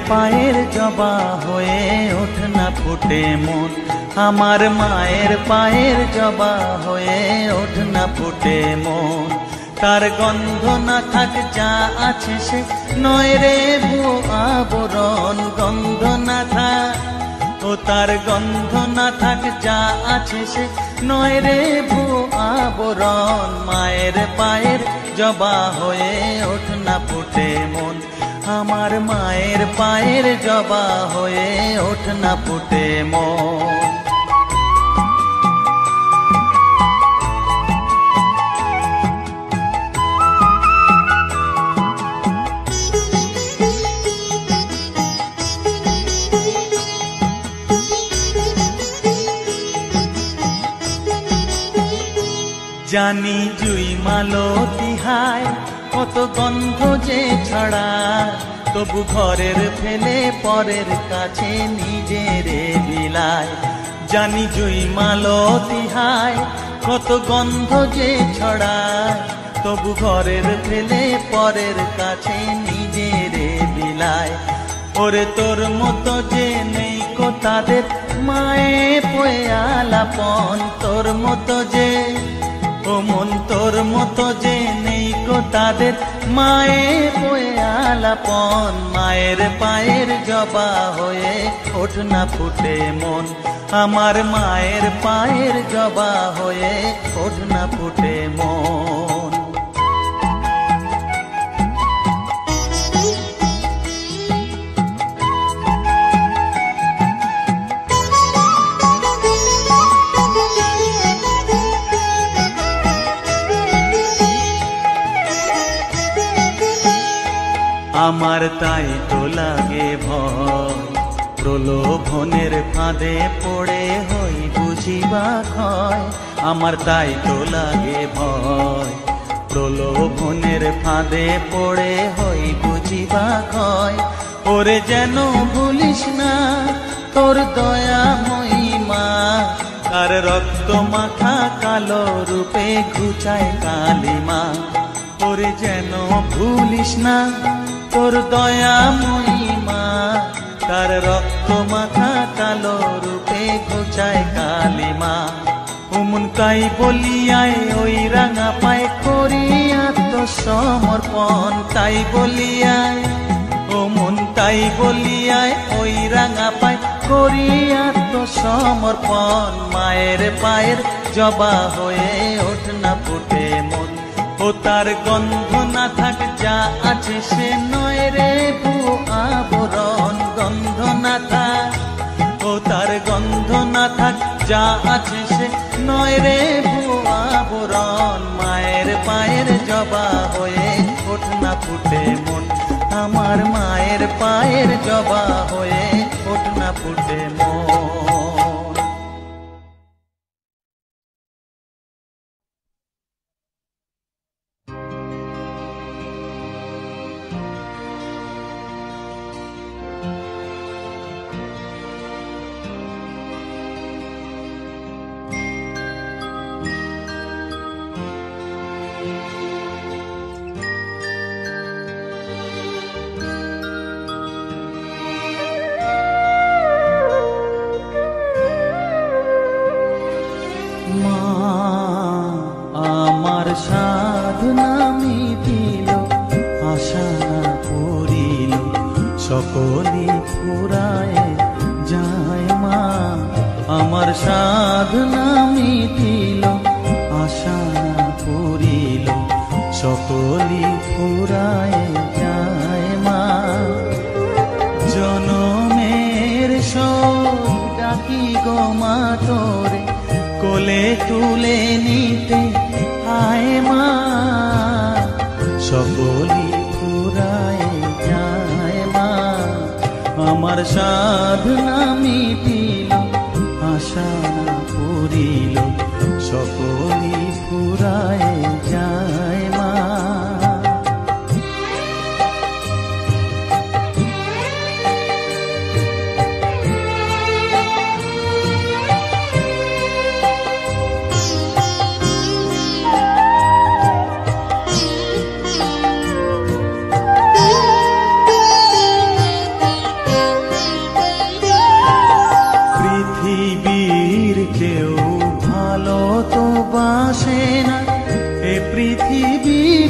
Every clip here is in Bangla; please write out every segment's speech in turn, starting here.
পায়ের জবা হয়ে ওঠ না ফুটে মন, আমার মায়ের পায়ের জবা হয়ে ওঠ না ফুটে মন। তার গন্ধ না থাক যা আছে সে নয় রে ভুয়ো আবরণ, গন্ধ না থাক ও তার গন্ধ না থাক যা আছে সে নয় রে ভুয়ো আবরণ। মায়ের পায়ের জবা হয়ে ওঠ না ফুটে মন, আমার মায়ের পায়ের জবা হয়ে ওঠ না ফুটে মন। জানি জুই মালতী হায় কত গন্ধ যে ছড়ায়, তবু ঘরের ফেলে পরের কাছে নিজেরে বিলায়। জানি জুই মালতী হায় কত গন্ধ যে ছড়ায়, তবু ঘরের ফেলে পরের কাছে নিজেরে বিলায়। ওরে তোর মতো যে নেই কো তাদের মায়ে পয়ে আলাপন, তোর মতো যে ও মন তোর মতো যে নেই কো তাদের মায়ে পয়ে আলাপন। মায়ের পায়ের জবা হয়ে ওঠ না ফুটে মন, আমার মায়ের পায়ের জবা হয়ে ওঠ না ফুটে মন। আমার তাই তো লাগে ভয়, প্রলোভনের ফাঁদে পড়ে হই বুঝিবা ক্ষয়। আমার তাই তো লাগে ভয়, প্রলোভনের ফাঁদে পড়ে হই বুঝিবা ক্ষয়। ওরে যেন ভুলিস না তোর দয়া মহিমা, তার রক্ত মাখা কালো রূপে ঘুচায় কালিমা। ওরে যেন ভুলিস না তোর দয়া মহিমা, তার রক্ত মাখা কালো রূপে ঘুচায় কালিমা। উমন তাই বলিয়ায় ওই রাঙা পায় করি আত্মসমর্পণ, তাই বলিয়ায় ও মন তাই বলিয়ায় ওই রাঙা পায় করি আত্মসমর্পণ। মায়ের পায়ের জবা হয়ে ওঠ না ফুটে মন, ও তার গন্ধ না থাক যা আছে সে নয় রে ভুয়ো আবরণ, গন্ধ না থাক ও তার গন্ধ না থাক যা আছে সে নয় রে ভুয়ো আবরণ। মায়ের পায়ের জবা হয়ে ওঠ না ফুটে মন, আমার মায়ের পায়ের জবা হয়ে ওঠ না ফুটে মন। সাধনা মিটিল আশা না করিল সকলি ফুরায় যায় মা, আমার সাধনা মিটিল আশা না করিল সকলি ফুরায় যায় মা। জনমের শোক ডাকি গো মা তোরে কোলে তুলে নিতে আয় মা, সকলি ফুরায় যায় মা। আমার সাধনা মিটিল আশা না করিল সকলি ফুরায় যায় মা।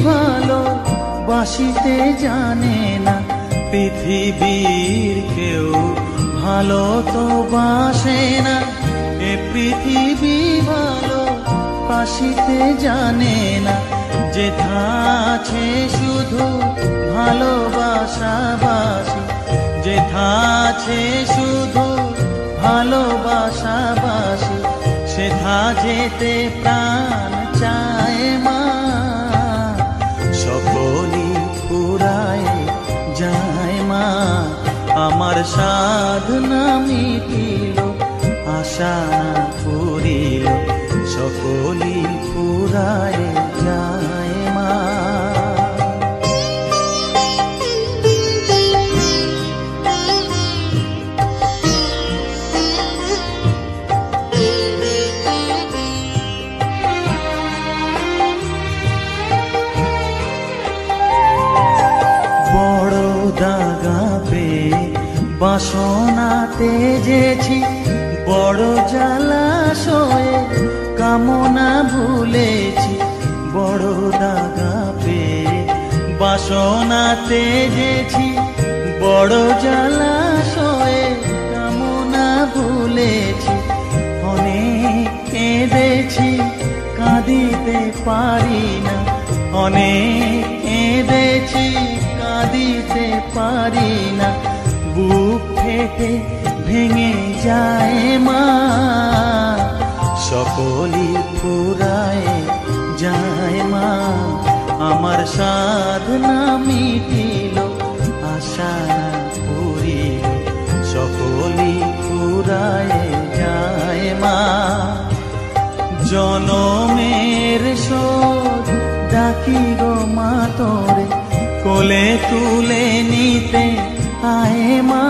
ভালো বাসিতে জানে না, পৃথিবীর কেউ ভালো তো বাসে না। এ পৃথিবী ভালো বাসিতে জানে না, যেথা আছে শুধু ভালোবাসাবাসি, যেথা আছে শুধু ভালোবাসাবাসি, সেথা যেতে প্রাণ চায় মা। সকলই ফুরায় যায় মা, আমার সাধনা মিটিল, আশা না ফুরিল, সকলই ফুরায় যায় মা। বড় দাগা পেয়ে বাসনা তেজেছি, বড় জলাশয়ে কামনা ভুলেছি। বড় দাগা পেয়ে বাসনা তেজেছি, বড় জলাশয়ে কামনা ভুলেছি। অনেক কেঁদেছি কাঁদিতে পারি না, অনেক কেঁদেছি কাঁদিতে পারি না, বুক ফেটে ভেঙে যায় মা। সকলই ফুরায় যায় মা, আমার সাধনা মিটিল, আশা পুরিল, সকলই ফুরায় যায় মা। জনমের শোধ ডাকি গো মা তোরে, কোলে তুলে নিতে আয় মা।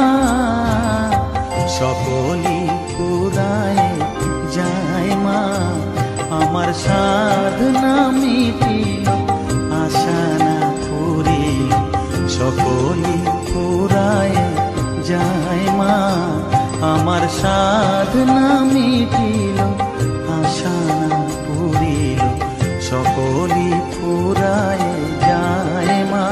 সকলই ফুরায় যায় মা, আমার সাধনা মিটিল, আশা না ফুরিল, সকলই ফুরায় যায় মা। আমার সাধনা মিটিল, আশা না ফুরিল, সকলই ফুরায় যায় মা।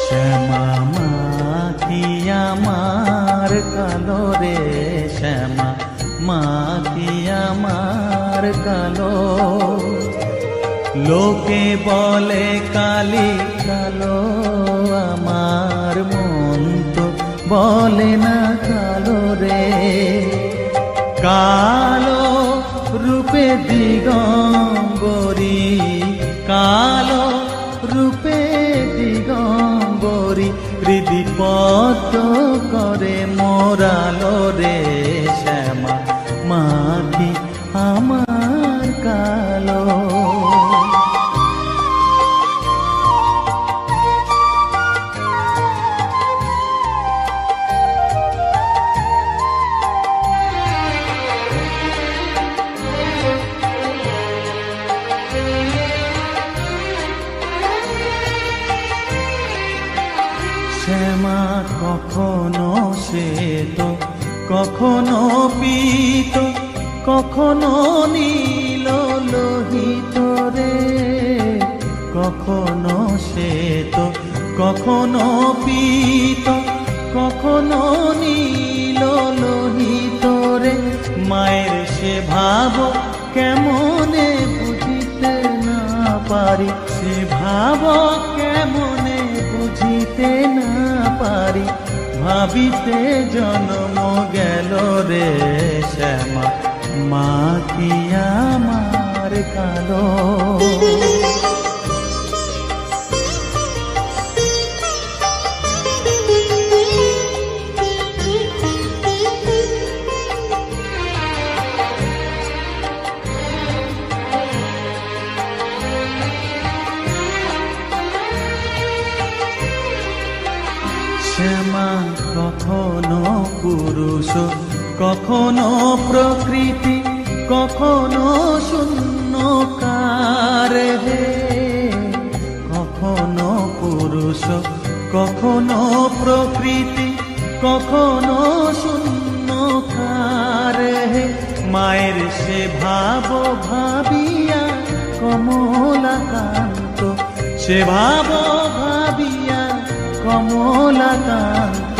শ্যামা মা কি আমার কালো রে, শ্যামা মা কি আমার কালো। লোকে বলে কালি কালো, আমার মন তো বলে না কালো রে। কালো রূপে দিগম্বরী, কালো রূপে দিগম্বরী, হৃদি পদ্ম করে মোরালো রে। শ্যামা মা কি আমার কালো। শ্যামা কখনো শ্বেত, কখনো পীত, কখনো নীল লোহিত রে। কখনো শ্বেত, কখনো পীত, কখনো নীল লোহিত রে। মায়ের সে ভাব কেমনে বুঝিতে না পারি, সে ভাব কেমনে বুঝিতে না পারি, ভাবিতে জন্ম গেল রে। শ্যামা মা কি আমার কালো। শ্যামা কখনো পুরুষ, কখনো প্রকৃতি, কখনো শূন্যকার হে, কখনো পুরুষ, কখনো প্রকৃতি, কখনো শূন্যকার হে। মায়ের সে ভাব ভাবিয়া কমলাকান্ত, সে ভাব ভাবিয়া কমলাকান্ত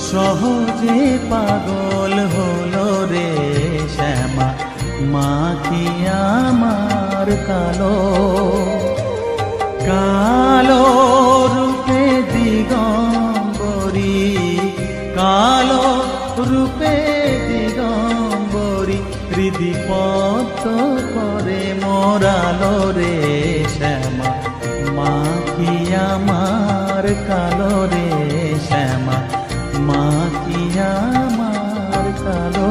সহজে পাগল হলো রে শ্যামা। মা কি আমার কালো, কালো রূপে দিগম্বরী, কালো রূপে দিগম্বরী হৃদি পদ্ম করে মোরালো রে শ্যামা। মা কি আমার কালো রে শ্যামা, মা কি আমার কালো।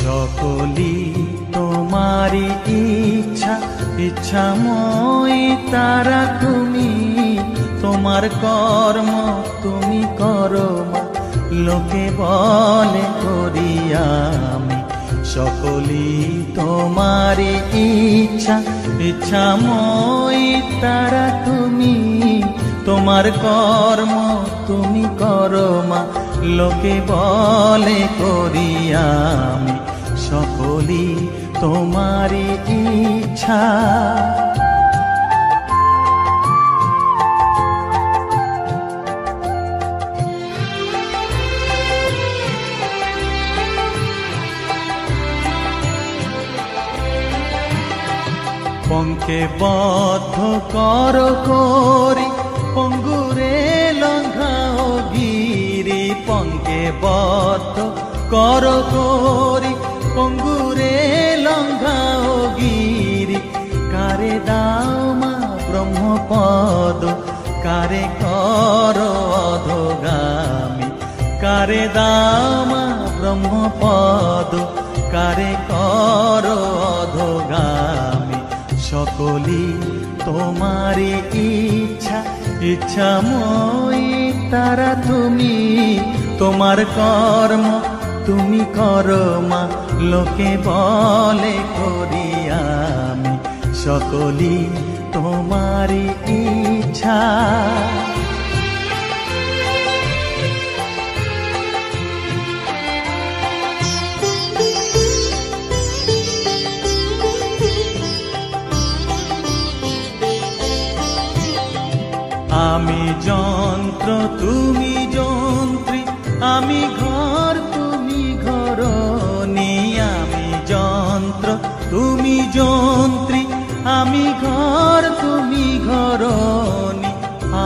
সকলি তোমারি ইচ্ছা, ইচ্ছাময় তারা তুমি, তোমার কর্ম তুমি করো মা, লোকে বলে করি আমি। সকলি তোমারি ইচ্ছা, ইচ্ছাময় তারা তুমি, তোমার কর্ম তুমি করো মা, লোকে বলে করি আমি। সকলি তোমারি ইচ্ছা। পঙ্কে বদ্ধ কর করি, পঙ্গুরে লঙ্ঘাও গিরি, পঙ্কে বদ্ধ কর করি, পঙ্গুরে লঙ্ঘাও গিরি। কারে দাও মা ব্রহ্মপদ, কারে কর অধোগামী, কারে দাও মা ব্রহ্মপদ, কারে কর অধোগামী। সকলি তোমারি ইচ্ছা, ইচ্ছাময় তারা তুমি, তোমার কর্ম তুমি করো মা, লোকে বলে করি আমি। সকলি তোমারি ইচ্ছা। আমি যন্ত্র তুমি যন্ত্রী, আমি ঘর তুমি ঘরণী। আমি যন্ত্র তুমি যন্ত্রী, আমি ঘর তুমি ঘরণী।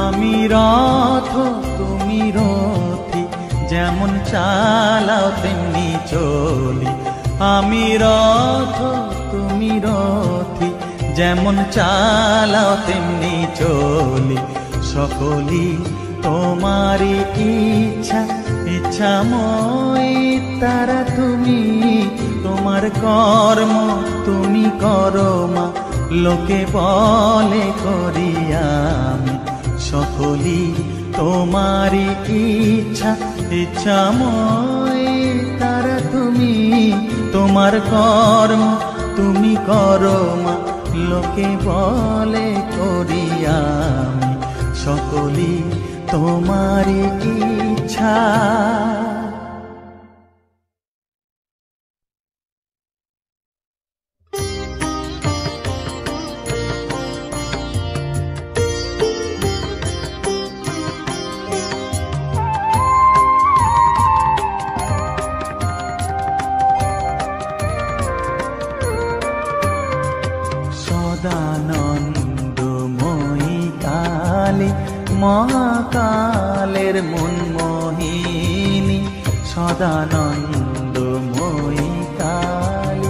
আমি রথ তুমি রথী, যেমন চালাও তেমনি চলি। আমি রথ তুমি রথী, যেমন চালাও তেমনি চলি। সকলি তোমারি ইচ্ছা, ইচ্ছাময় তারা তুমি, তোমার কর্ম তুমি করো মা, লোকে বলে করি আমি। সকলি তোমারি ইচ্ছা, ইচ্ছাময় তারা তুমি, তোমার কর্ম তুমি করো মা, লোকে বলে করি আমি। সকলি তোমারি ইচ্ছা। সদানন্দময়ী কালী, মহাকালের মনমোহিনী সদানন্দময়ী কালী,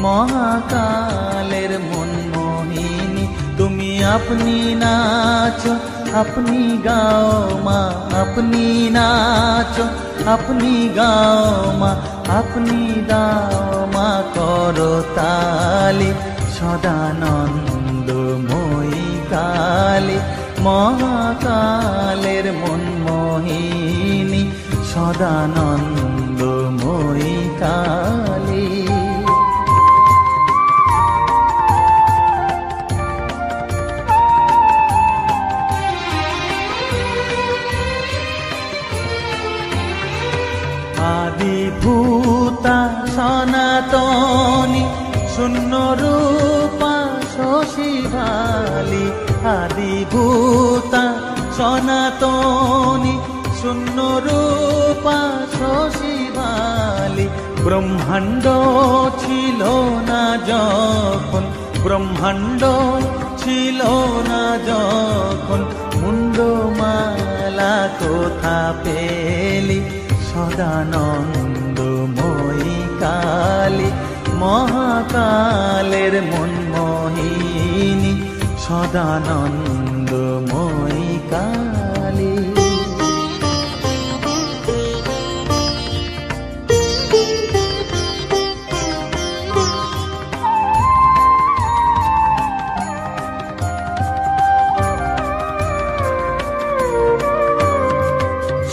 মহাকালের মনমোহিনী। তুমি আপনি নাচো, আপনি গাও মা, আপনি নাচো, আপনি গাও মা, আপনি দাও মা করতালি। সদানন্দময়ী কালী, মহাকালের মনমোহিনী, সদানন্দময়ী কালী। আদিভূতা সনাতনী, শূন্য রূপা শশীভালি। আদিভূতা সনাতনী, শূন্য রূপা শশীভালি। ব্রহ্মাণ্ড ছিল না যখন, ব্রহ্মাণ্ড ছিল না যখন, মুন্ডমালা কোথা পেলি। সদানন্দময়ী কালী, মহাকালের মনমোহিনী, সদানন্দময়ী কালী।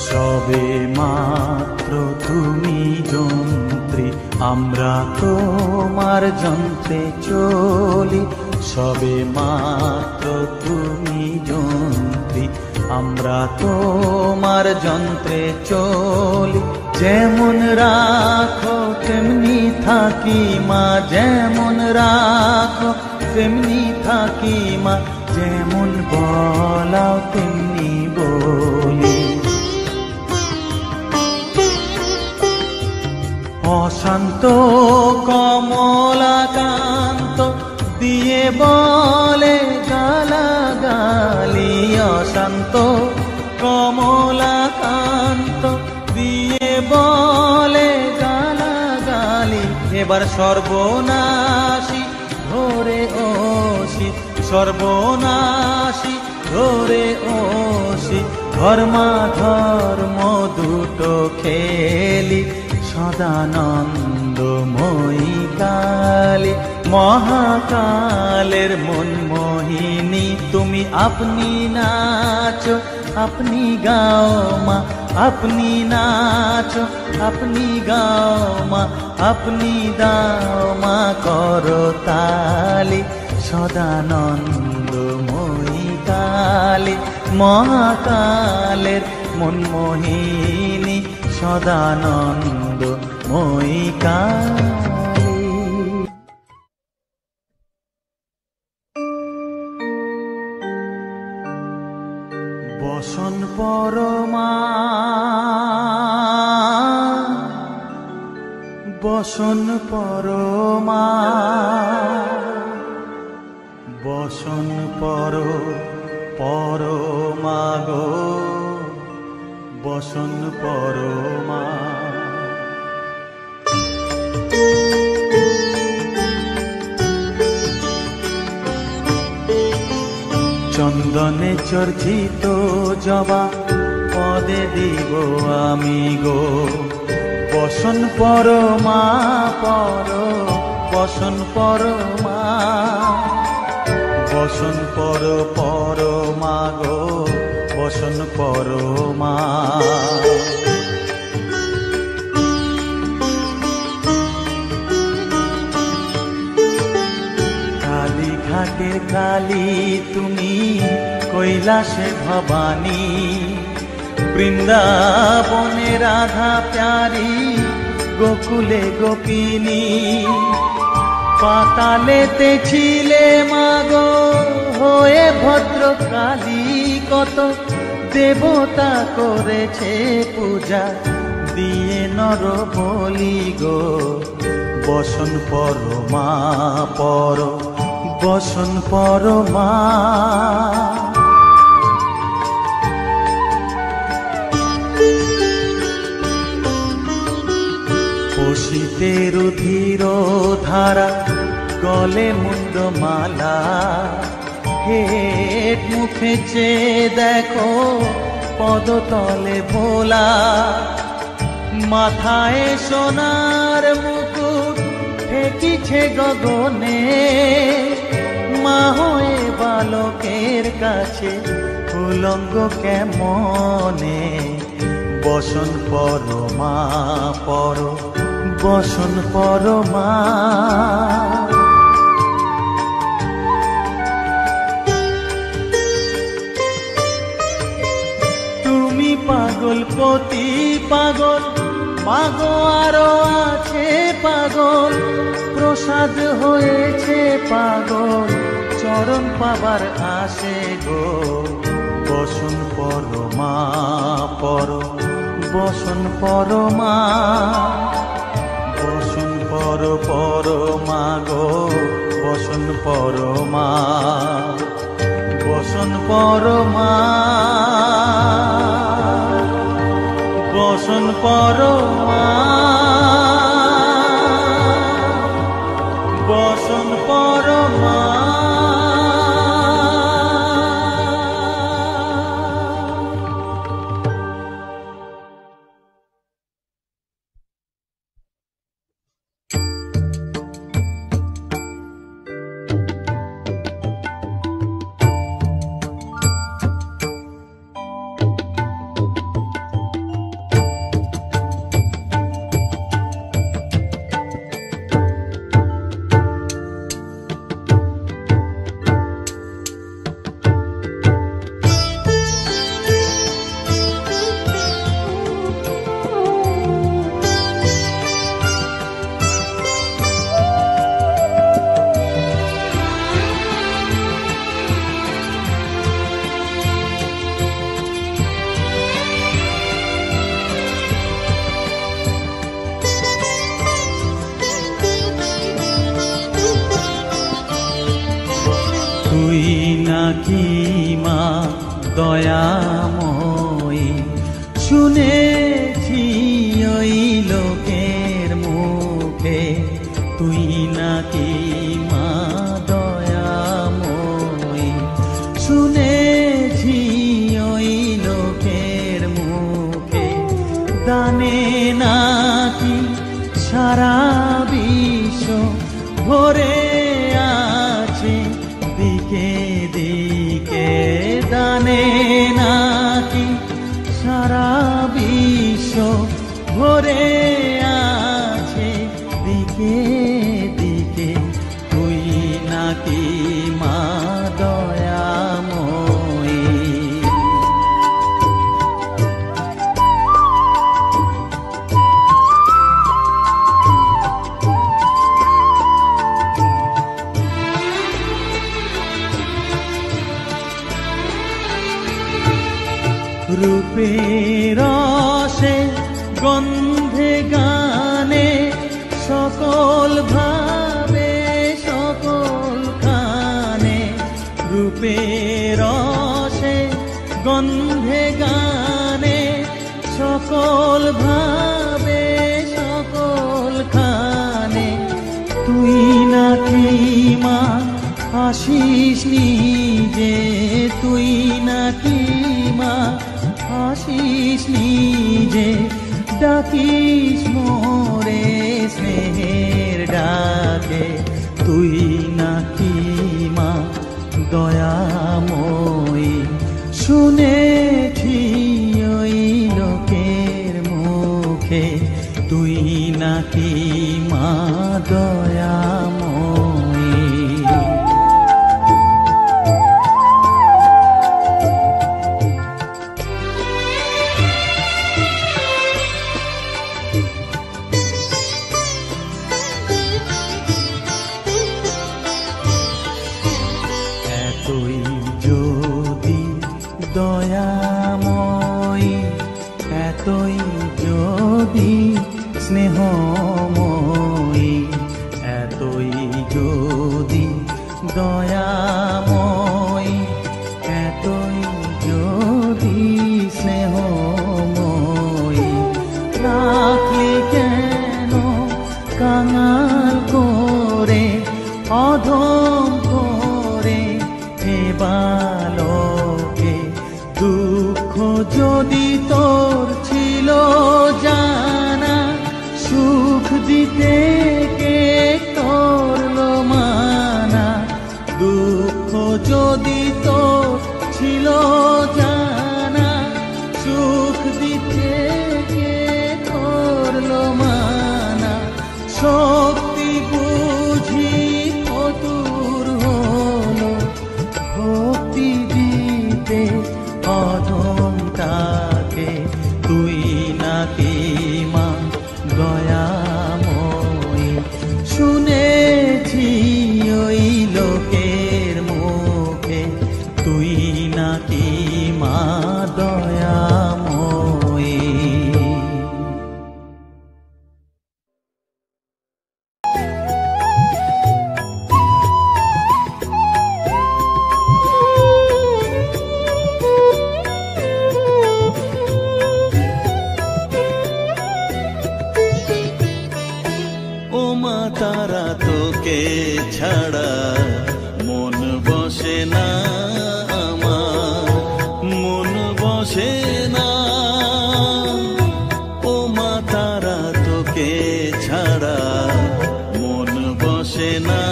সবে মাত্র তুমি যন্ত্রী, আমরা তোমার যন্ত্রে চলি। সবে মাত্র তুমি যন্ত্রী, আমরা তোমার যন্ত্রে চলি। যেমন রাখো তেমনি থাকি মা, যেমন রাখো তেমনি থাকি মা, যেমন বলাও তেমনি বলি। অশান্ত কমলাকান্ত দিয়ে বলে গালাগালি। অশান্ত কমলাকান্ত দিয়ে বলে গালাগালি। এবার সর্বনাশী ধরে ওষি, সর্বনাশী ধরে ওষি, ধর্মাধর্ম দুটো খেলি। সদানন্দময়ী কালী, মহাকালের মনমোহিনী। তুমি আপনি নাচো, আপনি গাও মা, আপনি নাচো, আপনি গাও মা, আপনি দাও মা করতালি। সদানন্দময়ী কালী, মহাকালের মনমোহিনী, সদানন্দময়ী কালী। বসন পরমা, বসন পরমা, বসন পরমা গো, বসন পরমা। চন্দনে চর্চিত জবা পদে দিব আমি গো, বসন পরমা পর, বসন পরমা, বসন পরমা গো, বসন পরমা। কালীঘাটের কালী তুমি, কৈলাসে ভবানী, বৃন্দাবনে রাধা প্যারি, গোকুলে গোপিনী। পাতালেতে ছিলে মাগো হয়ে ভদ্রকালী, কত দেবতা করেছে পূজা দিয়ে নর বলি গো, বসন পরমা পর, বসন পরমা। শীতের ধীর ধারা গলে মুন্ড মালা হেট মুখে চেয়ে দেখো পদতলে ভোলা মাথায় সোনার মুকুট ঠেকিছে গগনে মা হয়ে বালকের কাছে উলঙ্গ কেমনে বসন পরমা পর বসন পরমা তুমি পাগল পতি পাগল মাগো আরো আছে পাগল প্রসাদ হয়েছে পাগল চরণ পাবার আসে গো বসন পরমা পর বসন পরমা বসন পর পরমা গো বসন পরমা বসন পরমা বসন পরমা বসন পরমা তুই নাকি মা দয়াময়ী শুনেছি ওই লোকের মুখে তুই নাকি মা দয়াময়ী শুনেছি ওই লোকের মুখে দানে নাকি সারা বিশ্ব ভরে আছে দিকে দিকে দানে নাকি সারা বিশ্ব ভরে আছে দিকে দিকে তুই নাকি মা দয়াময়ী রূপের রসে গন্ধে গানে সকল ভাবে সকল খানে রূপের রসে গন্ধে গানে সকল ভাবে সকল খানে তুই নাকি মা আসিস নিজে তুই নাকি মা আসিস নিজে ডাকিস মোরে স্নেহের ডাকে তুই নাকি মা দয়াময়ী শুনেছি ওই লোকের মুখে তুই নাকি মা দয়াময়ী এতই যদি দয়াময়ী এতই যদি স্নেহময়ী এতই যদি দয়াময়ী এতই যদি স্নেহময়ী রাখলি কেন নাকি মা দয়াময়ী। শুনেছি ওই লোকের মুখে তুই নাকি মা দয়াময়ী। তারা তোকে ছাড়া মন বসে না আমার, মন বসে না। ও মা তারা তোকে ছাড়া মন বসে না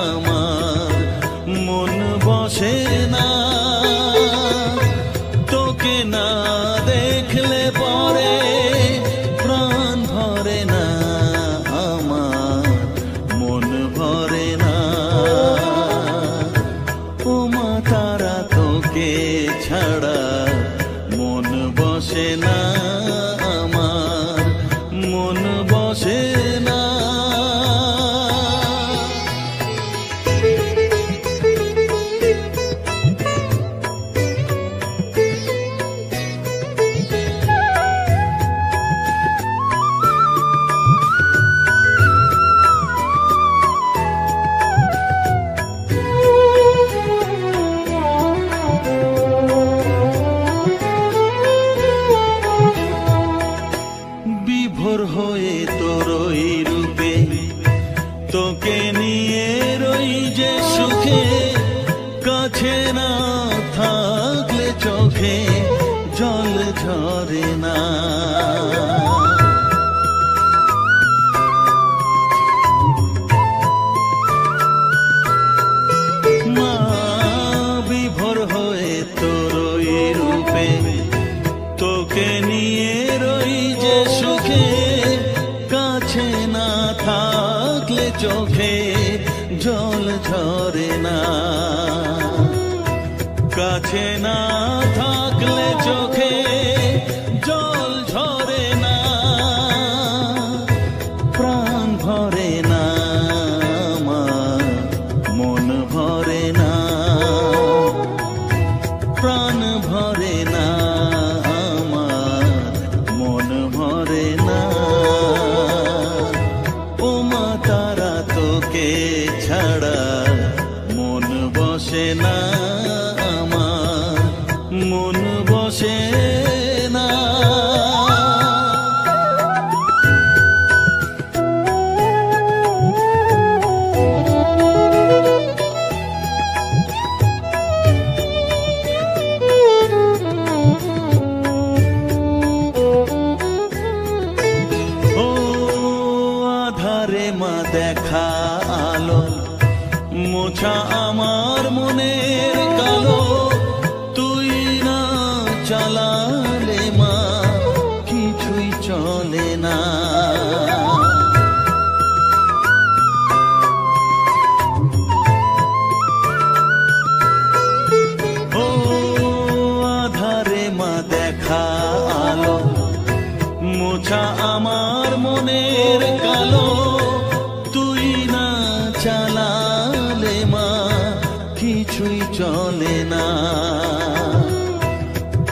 আমার, মন বসে না। তোকে না দেখলে পরে প্রাণ ভরে না, মন ভরে না। ও মা তারা তোকে ছাড়া মন বসে না আমার, মন বসে না। বিভোর হয়ে তোর ওই রূপে তোকে নিয়ে রই যে সুখে, কাছে না থাকলে চোখে জল ঝরে না। মা বিভোর হয়ে তোর ওই রূপে তোকে নিয়ে রই যে সুখে, কাছে না থাকলে চোখে জল ঝরে না। কাছে না থাকলে চোখে জল ঝরে না, প্রাণ ভরে না আমার, মন ভরে না, প্রাণ ভরে না আমার, মন ভরে না। ও মা তারা তোকে ছাড়া মন বসে না আমার, মন বসে না। মা দেখা আলো মোছা আমার মনের কালো, তুই না চালালে মা কিছুই চলে না। ও আধারে মা দেখা আলো মোছা আমার মনের কালো, তুই না চালালে মা কিছুই চলে না।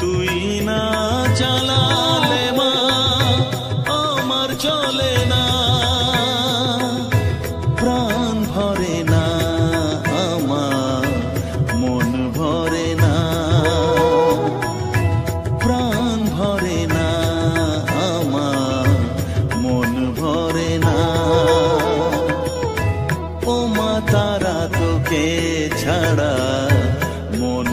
তুই না চালালে মা আমার চলে না, প্রাণ ভরে না আমার, মন ভরে না, প্রাণ ভরে না আমার, মন ভরে না। ও মা তারা তোকে ছাড়া মন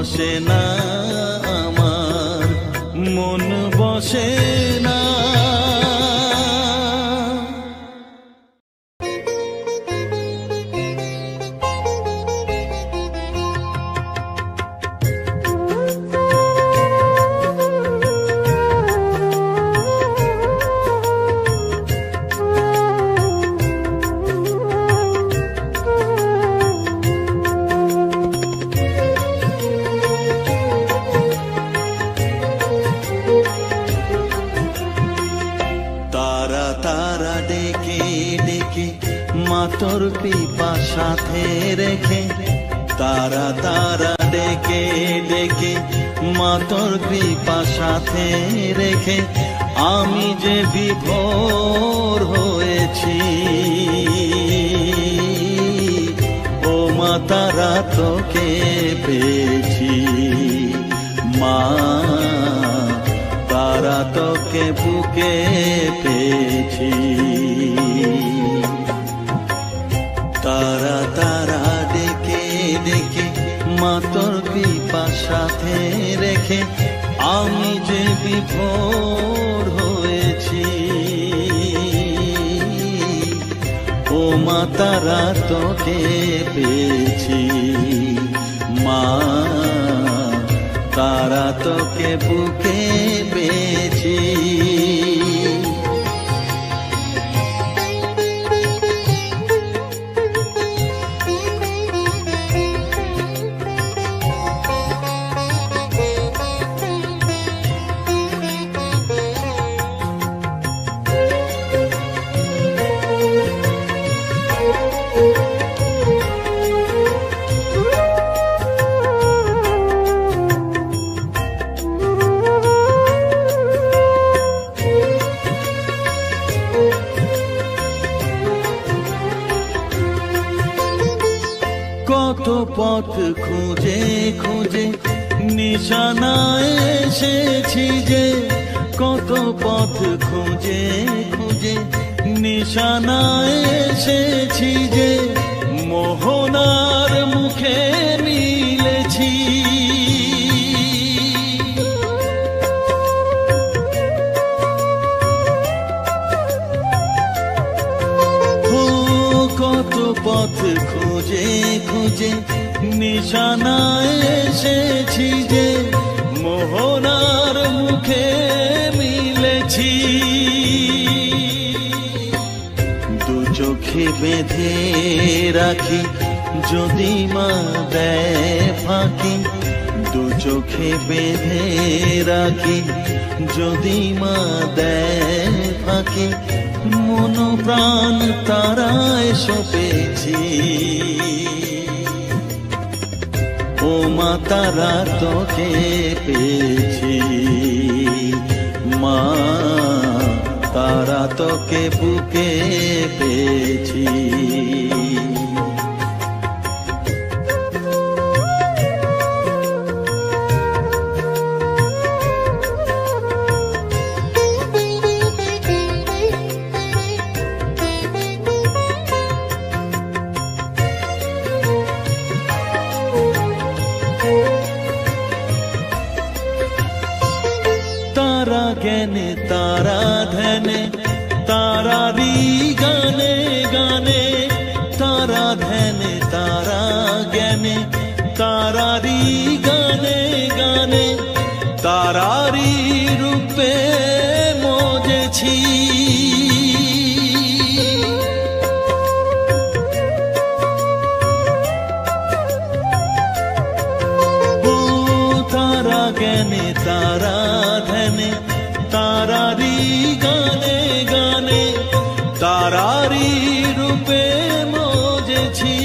বসে না আমার, মন বসে না। তোর কৃপা সাথে রেখে, তারা তারা ডেকে ডেকে মা তোর কৃপা সাথে রেখে আমি যে বিভোর হয়েছি। ও মা তারা তোকে পেয়েছি, মা তারা তোকে বুকে পেয়েছি। তারা তারা ডেকে ডেকে মা তোর কৃপা সাথে রেখে আমি যে বিভোর হয়েছি। ও মা তারা তোকে পেয়েছি, মা তারা তোকে বুকে পেয়েছি। কত পথ খুঁজে খুঁজে নিশানায় এসেছি যে, কত পথ খুঁজে খুঁজে নিশানায় এসেছি যে, মোহনার মুখে মিলেছি। কত পথ খুঁজে খুঁজে নিশানায় এসেছি যে, মোহনার মুখে মিলেছি। দু চোখে বেঁধে রাখি যদি মা দেয় ফাঁকি, দু চোখে বেঁধে রাখি যদি মা দেয় ফাঁকি, মন প্রাণ তারায় সপেছি। ও মা তারা তোকে পেয়েছি, মা তারা তোকে বুকে পেয়েছি। তারা জ্ঞানে তারা ধ্যানে তারারি গানে গানে, তারা ধ্যানে তারা জ্ঞানে তারারি গানে গানে, তারারি রূপে মজেছি। ও তারা জ্ঞানে তারা ধ্যানে তারারি গানে গানে, তারারি রূপে মজেছি।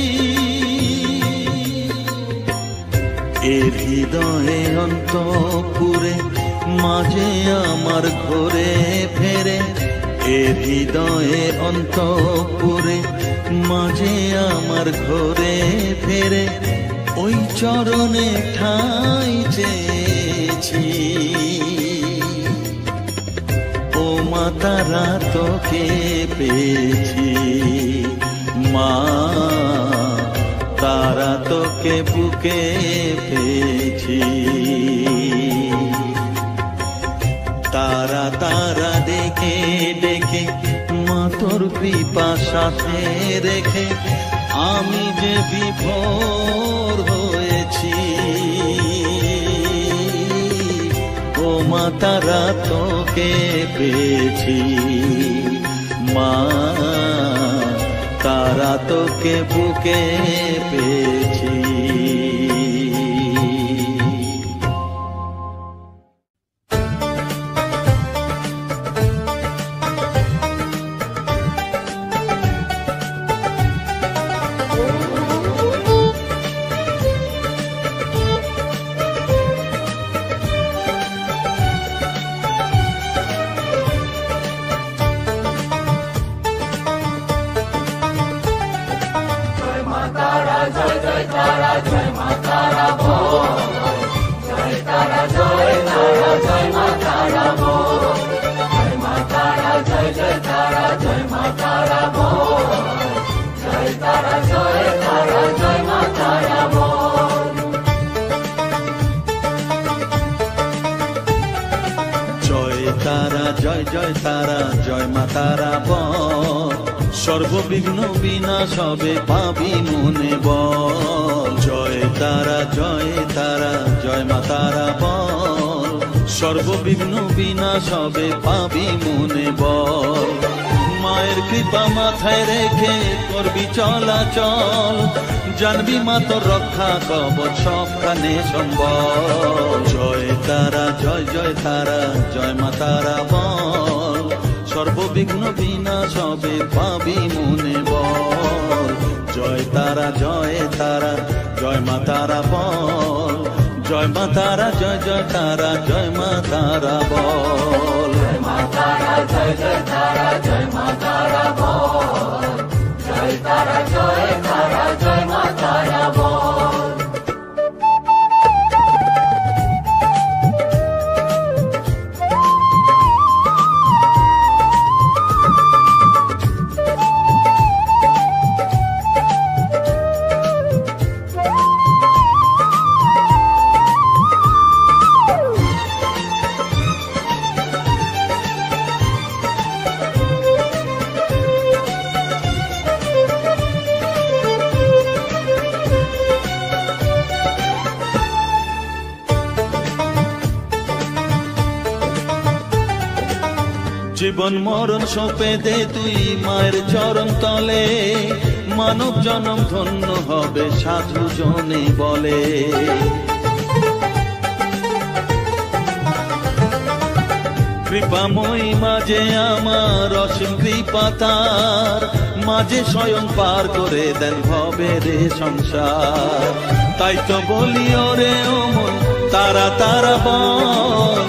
এ হৃদয়ে অন্তপুরে মাঝে আমার ঘরে ফেরে, এ হৃদয়ে অন্তপুরে মাঝে আমার ঘরে ফেরে, ওই চরণে ঠাঁই চেয়েছি। ও মা তারা তোকে পেয়েছি, মা তারা তোকে বুকে পেয়েছি। কৃপা সাথে রেখে আমি যে বিভোর হয়েছি, ও মা তারা তোকে পেয়েছি, মা তারা তোকে বুকে পেয়েছি। সর্ববিঘ্ন বিনাশ হবে পাবি মনে বল। জয় তারা জয় তারা জয় মা তারা বল। সর্ববিঘ্ন বিনাশ হবে পাবি মনে বল। মায়ের কৃপা মাথায় রেখে করবি চলাচল, জানবি মা তোর রক্ষা কবচ সবখানে সম্বল। জয় তারা জয় জয় তারা জয় মা তারা বল। সর্ববিঘ্ন বিনাশ হবে পাবি মনে বল। জয় তারা জয় তারা জয় মা তারা বল। জয় মা তারা জয় জয় তারা জয় মা তারা বল। জয় মা তারা জয় জয় তারা জয় মা তারা বল। জয় তারা জয় তারা জয় মা তারা বল। জীবন মরণ সঁপে দে তুই মায়ের চরণ তলে, মানব জনম ধন্য হবে সাধু জনে বলে। কৃপাময়ী মাঝে আমার অসীম কৃপা তার, মাঝে স্বয়ং পার করে দেন ভবের সংসার। তাই তো বলি ওরে ও মন তারা তারা বল।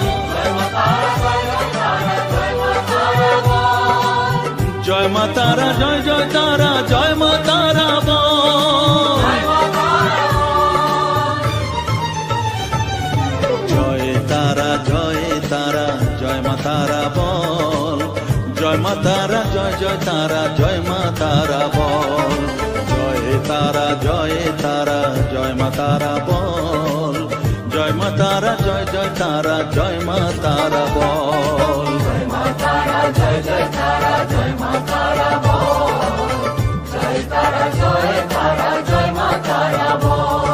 জয় মা তারা জয় জয় তারা জয় মা তারা বল। জয় তারা জয় তারা জয় মা তারা বল। জয় মা তারা জয় জয় তারা জয় মা তারা বল। জয় তারা জয় তারা জয় মা তারা বল। জয় মা তারা জয় জয় তারা জয় মা তারা বল। জয় মা তারা জয় জয় তারা জয় মা তারা বল। জয় তারা জয় তারা জয় মা তারা বল।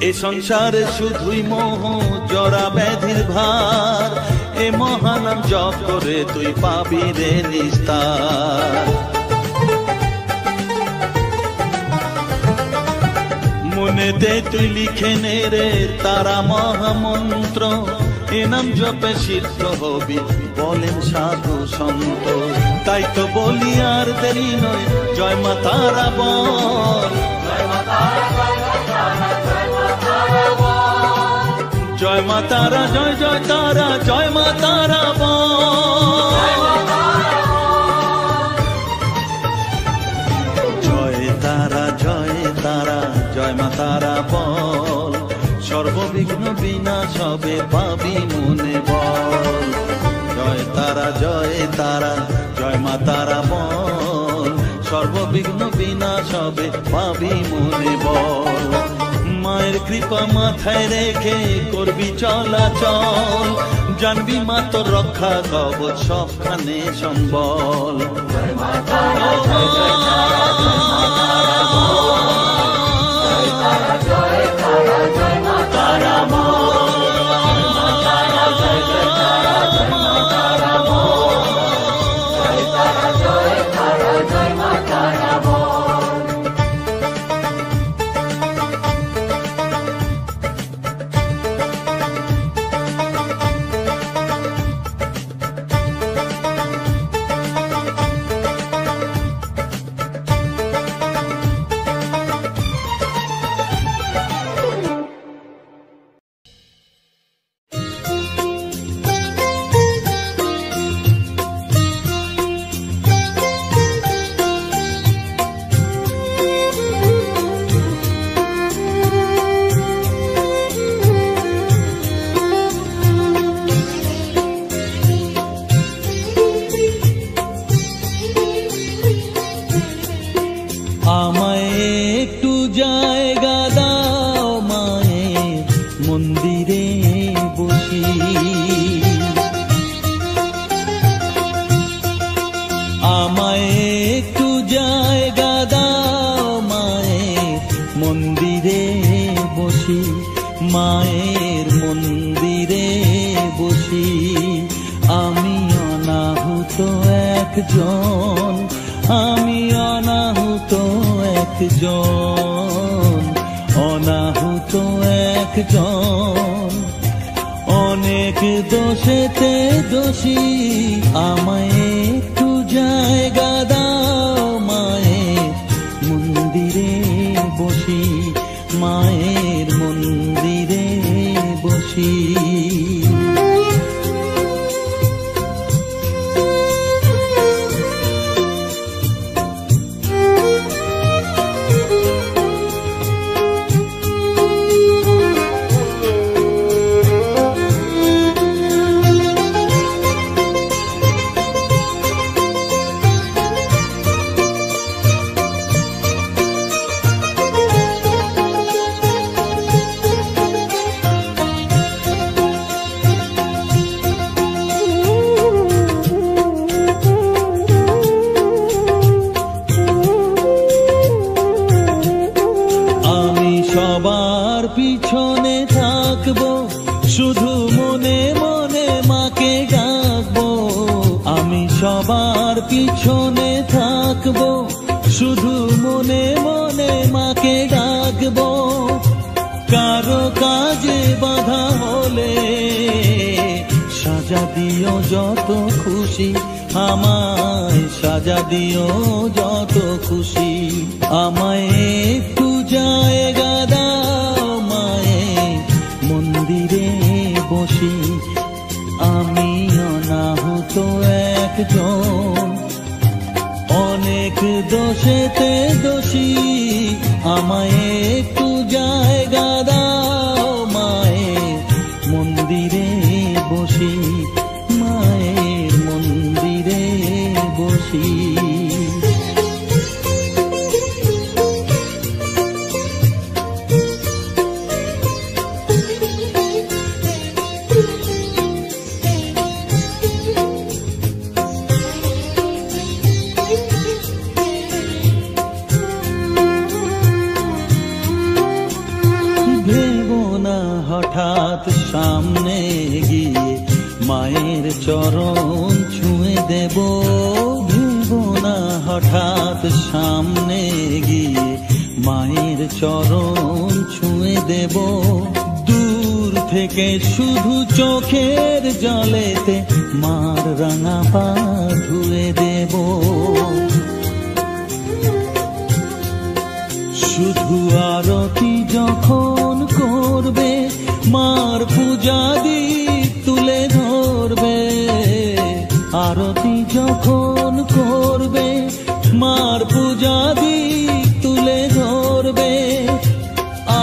এ সংসারে শুধুই মোহ জরা ব্যাধির ভার, এ মহানাম জপ করে তুই পাবি রে নিস্তার। মনেতে তুই লিখে নে রে তারা মহামন্ত্র, এ নাম জপে সিদ্ধ হবি বলেন সাধু সন্ত। তাই তো বলি আর দেরি নয় জয় মা তারা বল। জয় জয় মা তারা, জয় জয় তারা, জয় মা তারা বল। জয় তারা, জয় তারা, জয় মা তারা বল। সর্ববিঘ্ন বিনাশ হবে পাবি মনে বল। জয় তারা, জয় তারা, জয় মা তারা বল। সর্ববিঘ্ন বিনাশ হবে পাবি মনে বল। মায়ের কৃপা মাথায় রেখে করবি চলাচল, জানবি মা তোর রক্ষা কবচ সবখানে সম্বল। জয় মা তারা, জয় জয় তারা, জয় মা তারা বল। জয় তারা, জয় তারা, জয় মা তারা বল। জয় মা তারা, জয় জয় তারা, জয় মা তারা বল। জয় তারা, জয় তারা, জয় মা তারা বল। আমায় একটু জায়গা দাও মায়ের মন্দিরে বসি, আমায় একটু জায়গা দাও মায়ের মন্দিরে বসি, মায়ের মন্দিরে বসি। আমি অনাহুত একজন, আমি অনাহুত একজন, অনাহুত একজন। অনেক দোষেতে দোষী, আমায় একটু জায়গা দাও মায়ের মন্দিরে বসি, মায়ের মন্দিরে বসি। সবার পিছনে থাকবো, শুধু মনে মনে মাকে ডাকবো। আমি সবার পিছনে থাকবো, শুধু মনে মনে মাকে ডাকবো। কারো কাজে বাধা হলে সাজা দিও যত খুশি, আমায় সাজা দিও যত খুশি। আমায় একটু জায়গা দাও মায়ের মন্দিরে বসি, আমি অনাহুত একজন। অনেক দোষেতে দোষী, আমায় একটু জায়গা দাও মায়ের মন্দিরে বসি, মায়ের মন্দিরে বসি। হঠাৎ সামনে গিয়ে মায়ের চরণ ছুঁয়ে দেব, ভেবো না হঠাৎ সামনে গিয়ে মায়ের চরণ ছুঁয়ে দেব। দূর থেকে শুধু চোখের জলেতে মার রাঙা পা ধুয়ে দেব। শুধু আরতি যখন করবে, মার পূজা তোমার পূজা দিক তুলে ধরবে,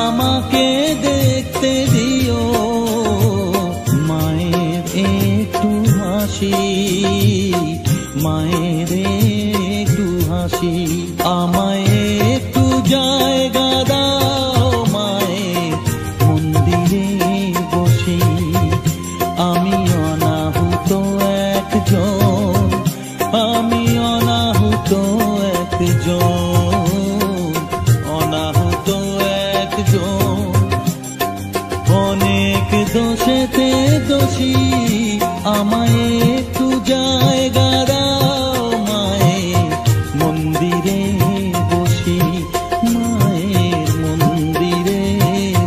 আমাকে দেখতে দিও মায়ের একটু হাসি, মায়ের একটু হাসি। আমায় একটু জায়গা দাও মায়ের মন্দিরে বসি, আমি অনাহুত একজন, আমি অনাহুত একজন, অনাহুত একজন। অনেক দোষেতে দোষী, আমায় একটু জায়গা দাও মায়ের মন্দিরে বসি, মায়ের মন্দিরে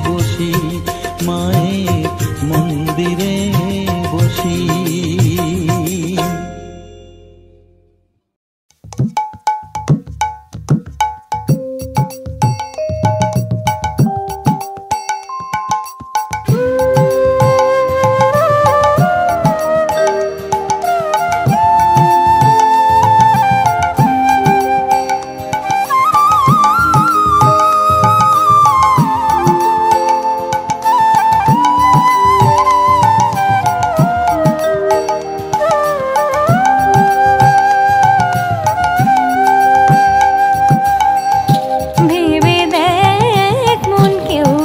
বসি, মায়ের মন্দিরে বসি। ভেবে দেখ মন কেউ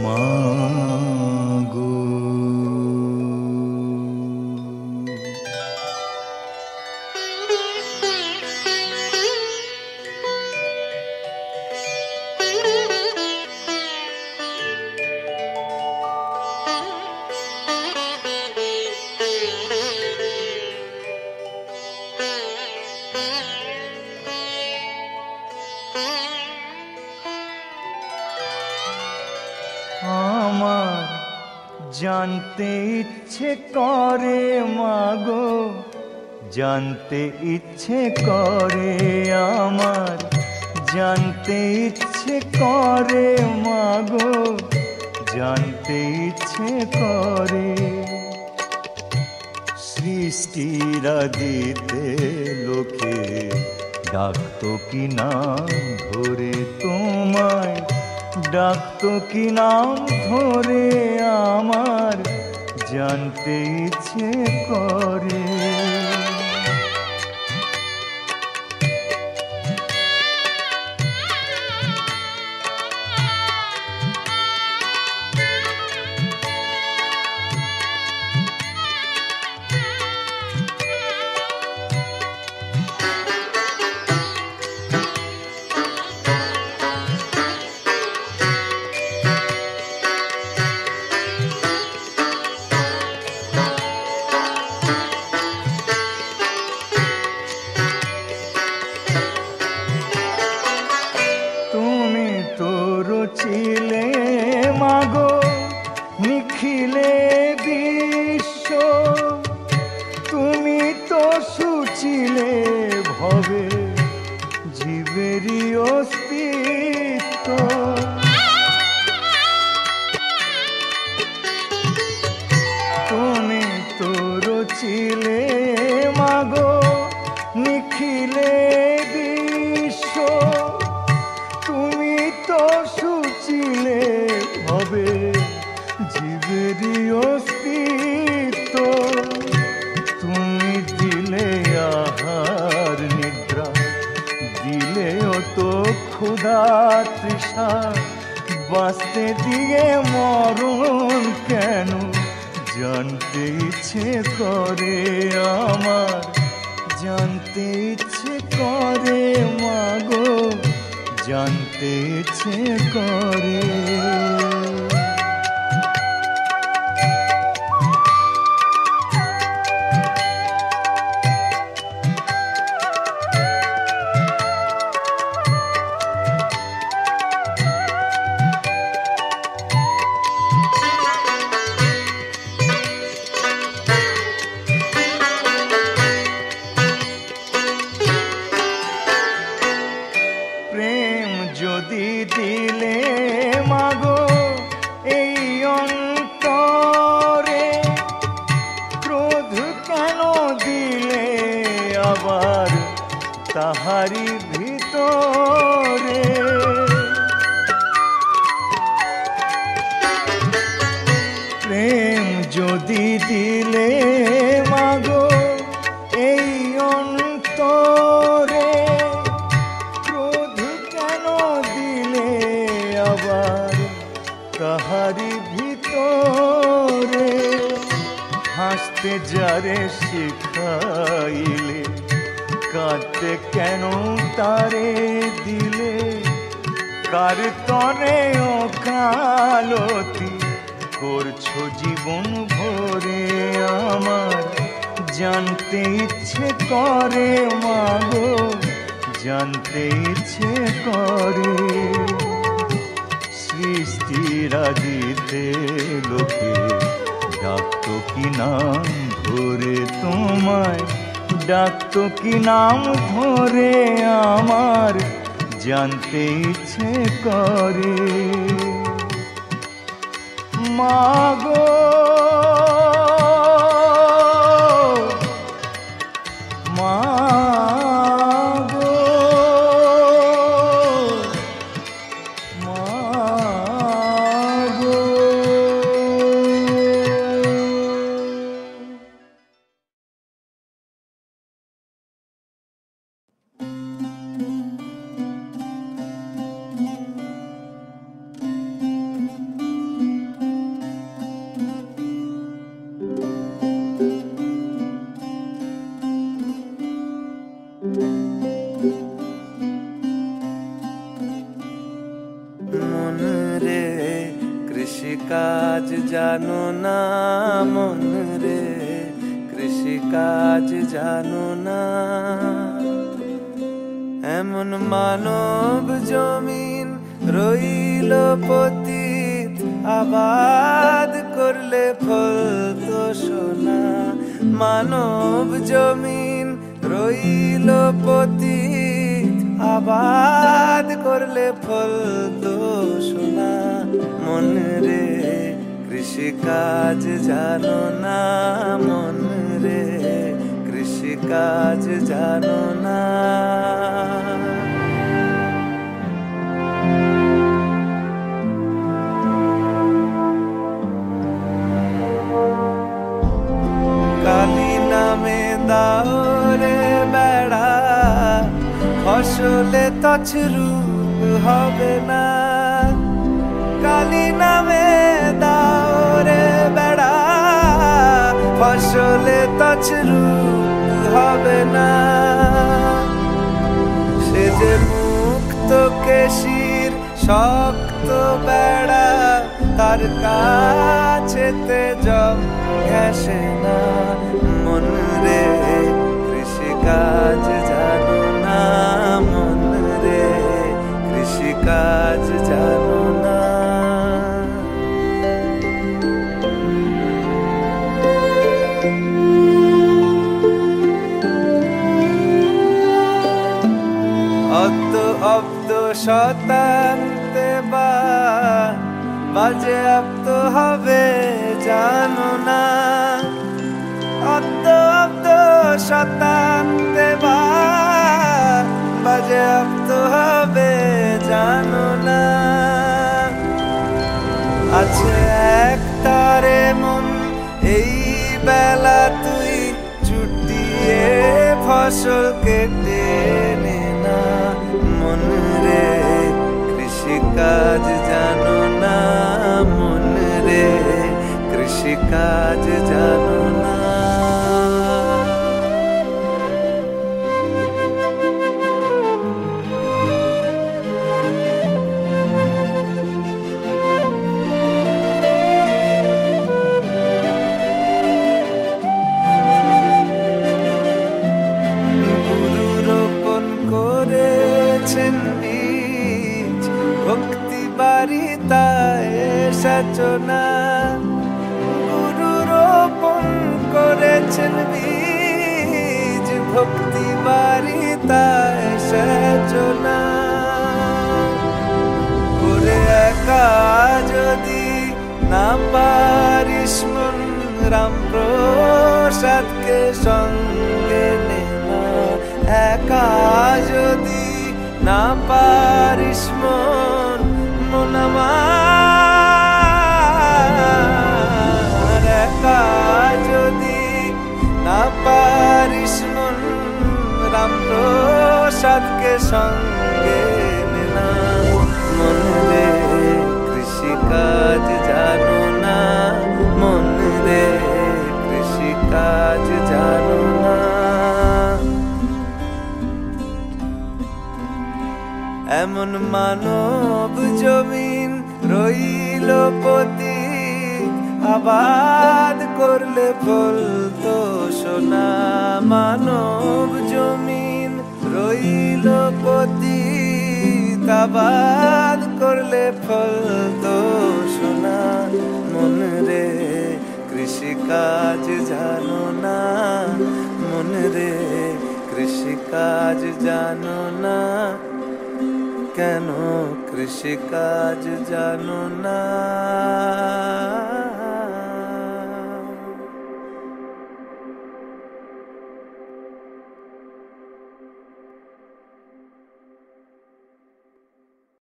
মাগো। আমার জানতে ইচ্ছে করে মাগো, জানতে ইচ্ছে করে আমার, জানতে ইচ্ছে করে মাগো, জানতে ইচ্ছে করে। সৃষ্টিরা দিতে লোকে ডাকতো কি নাম ধরে তোমায়, ডাকতো কি নাম ধরে আমার, জানতে ইচ্ছে করে। ছিলে মাগো নিখিলে বিশ্ব, তুমি তো সুচিলে ভবে জীবেরই অস্তিত্ব। তুমি তো রচিলে মাগো নিখিলে বিশ্ব, তুমি তো সুচিলে হবে জীবেরই অস্তিত্ব। তুমি দিলে আহার নিদ্রা, দিলেও তো ক্ষুধা তৃষা, বাঁচতে দিয়ে মরণ কেন জানতে ইচ্ছে করে আমার, জানতে ইচ্ছে করে মাগো, জানতে ইচ্ছে করে। প্রেম যদি দিলে মাগো এই অন্তরে, ক্রোধ কেন দিলে আবার তাহারি ভিতরে। প্রেম যদি দিলে মাগো এই অন্তরে, আবার তাহারি ভিতরে। হাসতে যারে শিখাইলে, কাঁদতে কেন তারে দিলে, কার তরে ওকালতি করছো জীবন ভরে আমার, জানতে ইচ্ছে করে মাগো, জানতে ইচ্ছে করে। সৃষ্টিরা দিতে লোকে ডাকতো কি নাম ধরে তোমায়, ডাকতো কি নাম ধরে আমার, জানতে ইচ্ছে করে মাগো। কৃষিকাজ জানো না মন রে, কৃষিকাজ জানো না। এমন মানব জমিন রইল পতিত, আবাদ করলে ফল তো সোনা। মানব জমিন রইল পতিত, আবাদ করলে ফল তো সোনা। মন রে কৃষিকাজ জানো না, মন রে কৃষিকাজ জানো না। কালি নামে দাও রে বেড়া, ফসলে তছরূপ হবে না। কালি নামে দাও রে বেড়া, ফসলে তছরূপ হবে না। সে যে মুক্ত কেশির শক্ত বেড়া, তার কাছেতে জম ঘেঁষে না। মন রে কৃষিকাজ জানো না, মন রে কৃষিকাজ জানো না। অব্দ অব্দ শতান্তে বাজে আপ্ত হবে জানো না। অব্দ অব্দ শতান্তে বাজে আপ্ত হবে জানো না। আছে এক তারে মন এই বেলা, তুই চুটিয়ে ফসল কেটে নে না। মন রে কৃষিকাজ জানো না, মন রে কৃষিকাজ জানো না। বীজ ভক্তি বারিতায় সচনা, গুরু রোপণ করেছেন বীজ ভক্তি বারিতায় সচনা। করে একা যদি না পারিস মন, রাম প্রসাদকে সঙ্গে নে না। একা যদি না পারিস মন, মন আমার একা যদি না পারিস মন, রাম প্রসাদকে সঙ্গে নে না। মন রে কৃষিকাজ জানো না, মন রে কৃষিকাজ জানো না। এমন মানব জমিন রইল পতিত, আবাদ করলে ফল তো সোনা। মানব জমিন রইল পতিত, আবাদ করলে ফল তো সোনা। মন রে কৃষিকাজ জানো না, মন রে কৃষিকাজ জানো না। কেন কৃষিকাজ জানো না?